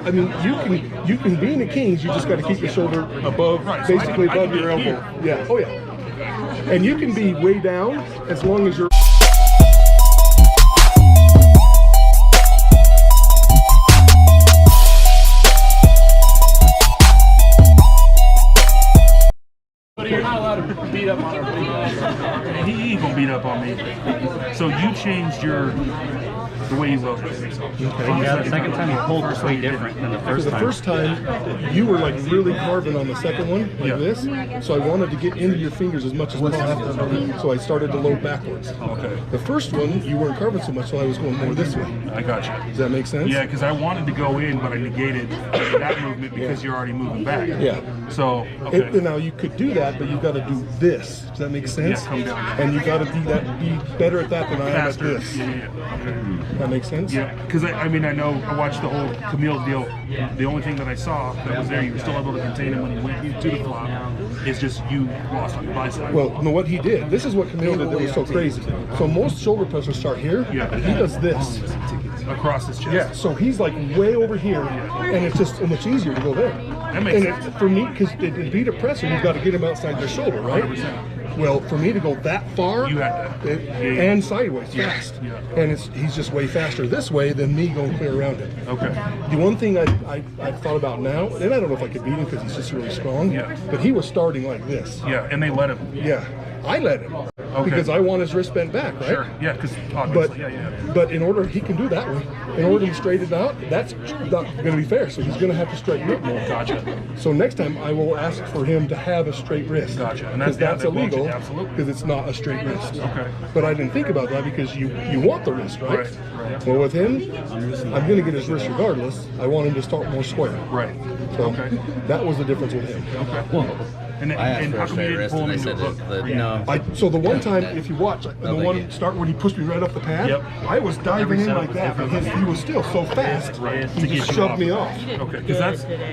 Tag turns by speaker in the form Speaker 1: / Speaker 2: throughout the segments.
Speaker 1: I mean, you can be in the Kings. You just got to keep your shoulder above, basically above your elbow. Yeah. Oh yeah. And you can be way down as long as you're.
Speaker 2: But you're not allowed to beat up on our
Speaker 3: He ain't gonna beat up on me. So you changed the way you look.
Speaker 4: Okay. Yeah, the second time you pulled was way different than the first time.
Speaker 1: The first time, you were like really carving on the second one, like this. So I wanted to get into your fingers as much as possible. So I started to load backwards.
Speaker 3: Okay.
Speaker 1: The first one, you weren't carving so much, so I was going more this way.
Speaker 3: I got you.
Speaker 1: Does that make sense?
Speaker 3: Yeah, because I wanted to go in, but I negated that movement because you're already moving back.
Speaker 1: Yeah.
Speaker 3: So, okay.
Speaker 1: Now you could do that, but you got to do this. Does that make sense?
Speaker 3: Yeah, come down.
Speaker 1: And you got to do that. Be better at that than I am at this.
Speaker 3: Yeah. Okay.
Speaker 1: That makes sense?
Speaker 3: Yeah, because I mean, I know I watched the whole Camille deal. The only thing that I saw that was there, you were still able to contain him when he went to the flop, is just you lost on the bicep.
Speaker 1: Well, no, what he did, this is what Camille did that was so crazy. So most shoulder pressers start here.
Speaker 3: Yeah.
Speaker 1: He does this.
Speaker 3: Across his chest.
Speaker 1: Yeah, so he's like way over here, and it's just so much easier to go there.
Speaker 3: That makes
Speaker 1: and
Speaker 3: sense.
Speaker 1: For me, because to beat a presser, you've got to get him outside their shoulder, right?
Speaker 3: 100%.
Speaker 1: Well, for me to go that far,
Speaker 3: You had to.
Speaker 1: and sideways fast,
Speaker 3: Yeah.
Speaker 1: and he's just way faster this way than me going clear around it.
Speaker 3: Okay.
Speaker 1: The one thing I've thought about now, and I don't know if I could beat him because he's just really strong,
Speaker 3: Yeah.
Speaker 1: but he was starting like this.
Speaker 3: Yeah, and they let him.
Speaker 1: Yeah, I let him because I want his wrist bent back, right?
Speaker 3: Sure. Yeah, because
Speaker 1: But
Speaker 3: obviously,
Speaker 1: but in order he can do that way. In order to straighten it out, that's not going to be fair. So he's going to have to straighten it more.
Speaker 3: Gotcha.
Speaker 1: So next time I will ask for him to have a straight wrist.
Speaker 3: Gotcha. And
Speaker 1: Because that's illegal.
Speaker 3: Absolutely.
Speaker 1: Because it's not a straight wrist.
Speaker 3: Okay.
Speaker 1: But I didn't think about that because you want the wrist, right?
Speaker 3: Right.
Speaker 1: Well, with him, I'm going to get his wrist regardless. I want him to start more square.
Speaker 3: Right.
Speaker 1: So
Speaker 3: Okay.
Speaker 1: that was the difference with him.
Speaker 3: Okay. And
Speaker 5: I asked for
Speaker 3: how
Speaker 5: a
Speaker 3: come you
Speaker 5: straight
Speaker 3: didn't
Speaker 5: wrist,
Speaker 3: pull
Speaker 5: and
Speaker 3: him
Speaker 5: they
Speaker 3: into
Speaker 5: said
Speaker 3: a hook?
Speaker 5: that no.
Speaker 1: So the one time, if you watch the
Speaker 5: thank
Speaker 1: one
Speaker 5: you.
Speaker 1: start when he pushed me right off the pad,
Speaker 3: Yep.
Speaker 1: I was diving in like that, but he was still so fast, he just shoved me off.
Speaker 3: Okay, because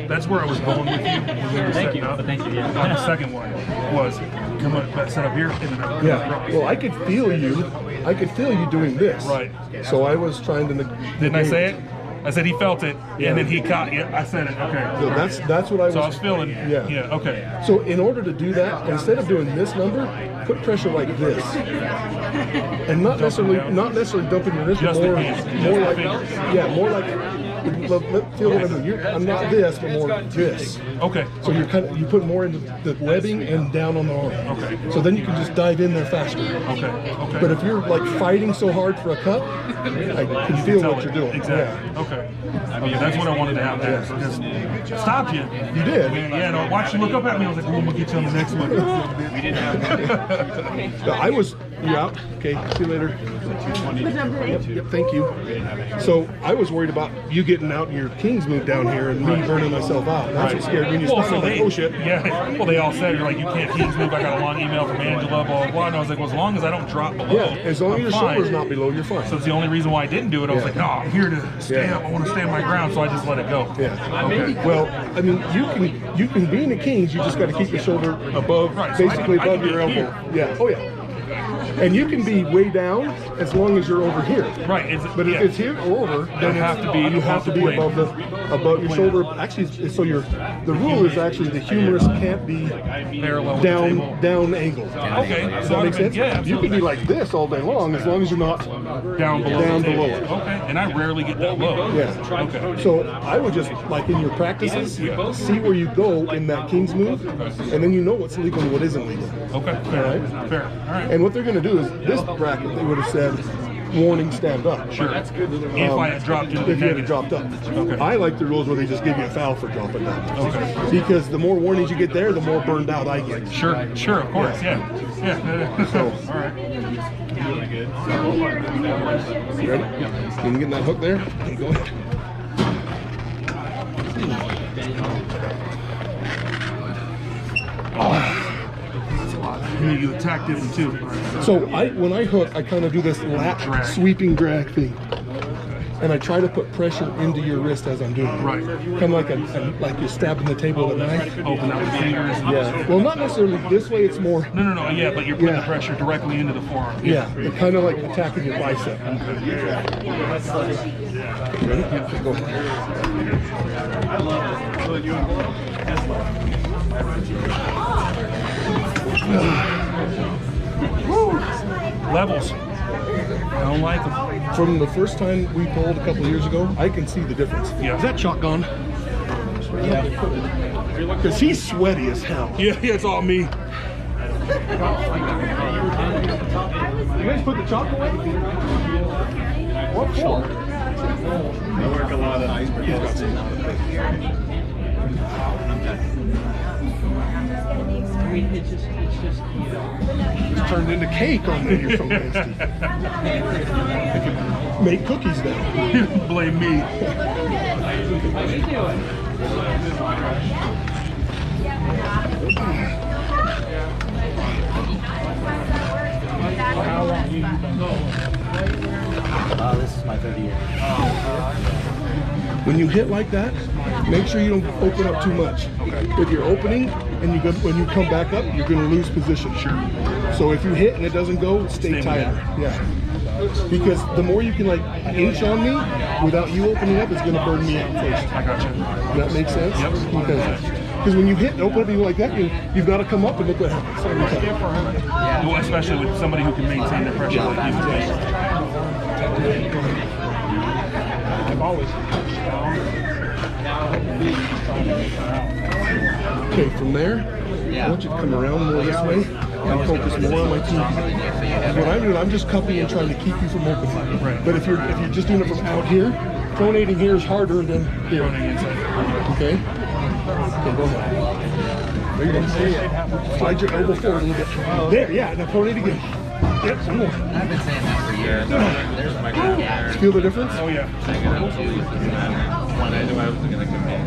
Speaker 3: that's where I was going with you when we were setting up.
Speaker 4: Thank you.
Speaker 3: On the second one was come up, set up here, and then come
Speaker 1: Yeah.
Speaker 3: across.
Speaker 1: Well, I could feel you doing this.
Speaker 3: Right.
Speaker 1: So I was trying to.
Speaker 3: Didn't I say it? I said he felt it, and then he caught. Yeah, I said it. Okay.
Speaker 1: So that's what I was.
Speaker 3: So I was feeling.
Speaker 1: Yeah.
Speaker 3: Yeah. Okay.
Speaker 1: So in order to do that, instead of doing this number, put pressure like this, and not necessarily dumping your wrist, but
Speaker 3: Just the
Speaker 1: more
Speaker 3: hands.
Speaker 1: more
Speaker 3: Just
Speaker 1: like
Speaker 3: the fingers.
Speaker 1: more like. Feel what I'm doing. I'm not this, but more this.
Speaker 3: Okay.
Speaker 1: So you put more into the webbing and down on the arm.
Speaker 3: Okay.
Speaker 1: So then you can just dive in there faster.
Speaker 3: Okay. Okay.
Speaker 1: But if you're like fighting so hard for a cup, I can feel what you're doing.
Speaker 3: Exactly.
Speaker 1: Yeah.
Speaker 3: Okay. I mean, that's what I wanted to have there. Just stopped you.
Speaker 1: You did.
Speaker 3: Yeah. No. Watch you look up at me. I was like, "I'm gonna get you on the next one."
Speaker 2: We didn't have
Speaker 1: I was. You out? Okay. See you later. Yep. Thank you. So I was worried about you getting out in your King's move down here and me burning myself out. That's what scared me. When you
Speaker 3: Well,
Speaker 1: stopped,
Speaker 3: so
Speaker 1: I was like,
Speaker 3: they,
Speaker 1: oh shit.
Speaker 3: yeah. Well, they all said you're like you can't King's move. I got a long email from Angela, blah blah blah. And I was like, well, as long as I don't drop below,
Speaker 1: Yeah. As long as
Speaker 3: I'm
Speaker 1: your
Speaker 3: fine.
Speaker 1: shoulder's not below, you're fine.
Speaker 3: So it's the only reason why I didn't do it. I was like, no, I'm here to stay
Speaker 1: Yeah.
Speaker 3: up. I want to stand my ground, so I just let it go.
Speaker 1: Yeah.
Speaker 3: Okay.
Speaker 1: Well, I mean, you can be in the Kings. You just got to keep your shoulder above,
Speaker 3: Right, so
Speaker 1: basically
Speaker 3: I can
Speaker 1: above
Speaker 3: be
Speaker 1: your elbow.
Speaker 3: here.
Speaker 1: Yeah. Oh yeah. And you can be way down as long as you're over here.
Speaker 3: Right.
Speaker 1: But if it's here or over, then
Speaker 3: You have to be
Speaker 1: you have to be above your shoulder. Actually, so the rule is actually the humerus can't be
Speaker 3: Parallel with the table.
Speaker 1: down angled.
Speaker 3: Okay.
Speaker 1: Does
Speaker 3: So
Speaker 1: that make sense?
Speaker 3: Yeah.
Speaker 1: You can be like this all day long as you're not
Speaker 3: down below.
Speaker 1: down
Speaker 3: the table.
Speaker 1: below it.
Speaker 3: Okay. And I rarely get that low.
Speaker 1: Yeah.
Speaker 3: Okay.
Speaker 1: So I would just, like in your practices, see where you go in that King's move, and then you know what's legal and what isn't legal.
Speaker 3: Okay. Fair.
Speaker 1: All right.
Speaker 3: Fair. All right.
Speaker 1: And what they're going to do is this bracket, they would have said, warning, stand up.
Speaker 3: Sure. That's good. If I had dropped into the
Speaker 1: If you had
Speaker 3: negative.
Speaker 1: dropped up.
Speaker 3: Okay.
Speaker 1: I like the rules where they just give you a foul for dropping down.
Speaker 3: Okay.
Speaker 1: Because the more warnings you get there, the more burned out I get.
Speaker 3: Sure. Sure. Of course. Yeah. Yeah.
Speaker 1: So,
Speaker 3: all right.
Speaker 2: really good.
Speaker 1: you ready? Yeah. Can you get that hook there? Okay, go ahead.
Speaker 3: You attack different too.
Speaker 1: So when I hook, I kind of do this lat
Speaker 3: Drag.
Speaker 1: sweeping drag thing. And I try to put pressure into your wrist as I'm doing it.
Speaker 3: Right.
Speaker 1: Kind of like you're stabbing the table with a knife.
Speaker 3: Open up the fingers.
Speaker 1: Yeah. Well, not necessarily this way. It's more.
Speaker 3: No. Yeah, but you're putting
Speaker 1: Yeah.
Speaker 3: the pressure directly into the forearm.
Speaker 1: Yeah. It's kind of like attacking your bicep. Ready? Go ahead.
Speaker 3: Levels. I don't like them.
Speaker 1: From the first time we pulled a couple of years ago, I can see the difference.
Speaker 3: Yeah.
Speaker 1: Is that chalk gone? Yeah. Because he's sweaty as hell.
Speaker 3: Yeah, it's all me.
Speaker 1: You guys put the chalk away? What for?
Speaker 2: I work a lot of
Speaker 1: It's turned into cake on there. You're so nasty. If you make cookies now.
Speaker 3: Blame me.
Speaker 2: How you doing?
Speaker 4: This is my 30 year.
Speaker 1: When you hit like that, make sure you don't open up too much. If you're opening and you go, when you come back up, you're going to lose position. Sure. So if you hit and it doesn't go, stay tighter. Yeah. Because the more you can like inch on me without you opening up, it's going to burn me out first.
Speaker 3: I got you.
Speaker 1: Does that make sense?
Speaker 3: Yep.
Speaker 1: Because when you hit and open up like that, you've got to come up and look what happens every time.
Speaker 3: Well, especially with somebody who can maintain the pressure like you do.
Speaker 1: I've always. Okay, from there, I want you to come around more this way and focus more on my team. What I'm doing, I'm just cupping and trying to keep you from opening.
Speaker 3: Right.
Speaker 1: But if you're just doing it from out here, pronating here is harder than here. Okay? Okay, go ahead. There you go. Slide your elbow forward a little bit. There, yeah. Now pronate again. Yep, some more.
Speaker 5: I've been saying that for years. There's my girl there.
Speaker 1: Feel the difference?
Speaker 3: Oh, yeah.
Speaker 5: One I was going to compare.